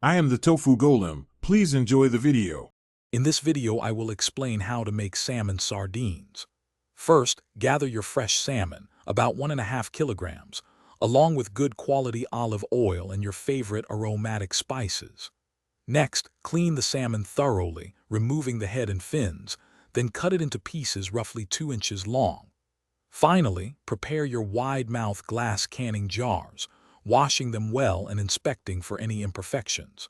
I am the Tofu Golem. Please enjoy the video. In this video, I will explain how to make salmon sardines. First, gather your fresh salmon, about 1.5 kilograms, along with good quality olive oil and your favorite aromatic spices. Next, clean the salmon thoroughly, removing the head and fins, then cut it into pieces roughly 2 inches long. Finally, prepare your wide-mouth glass canning jars, washing them well and inspecting for any imperfections.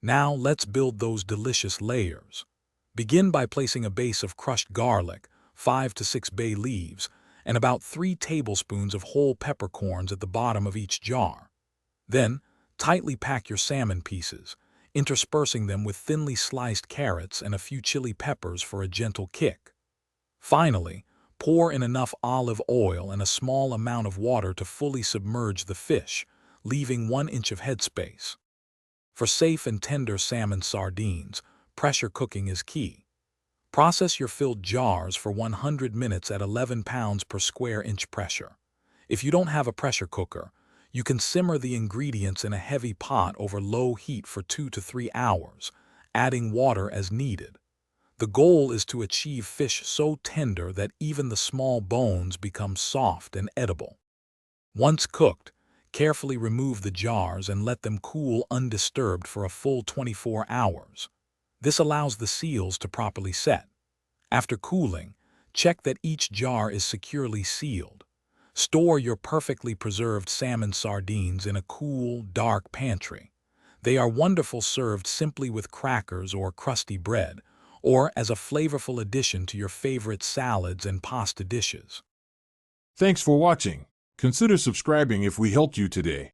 Now let's build those delicious layers. Begin by placing a base of crushed garlic, 5 to 6 bay leaves, and about 3 tablespoons of whole peppercorns at the bottom of each jar. Then, tightly pack your salmon pieces, interspersing them with thinly sliced carrots and a few chili peppers for a gentle kick. Finally, pour in enough olive oil and a small amount of water to fully submerge the fish, leaving 1 inch of headspace. For safe and tender salmon sardines, pressure cooking is key. Process your filled jars for 100 minutes at 11 pounds per square inch pressure. If you don't have a pressure cooker, you can simmer the ingredients in a heavy pot over low heat for 2 to 3 hours, adding water as needed. The goal is to achieve fish so tender that even the small bones become soft and edible. Once cooked, carefully remove the jars and let them cool undisturbed for a full 24 hours. This allows the seals to properly set. After cooling, check that each jar is securely sealed. Store your perfectly preserved salmon sardines in a cool, dark pantry. They are wonderful served simply with crackers or crusty bread, or as a flavorful addition to your favorite salads and pasta dishes. Thanks for watching. Consider subscribing if we helped you today.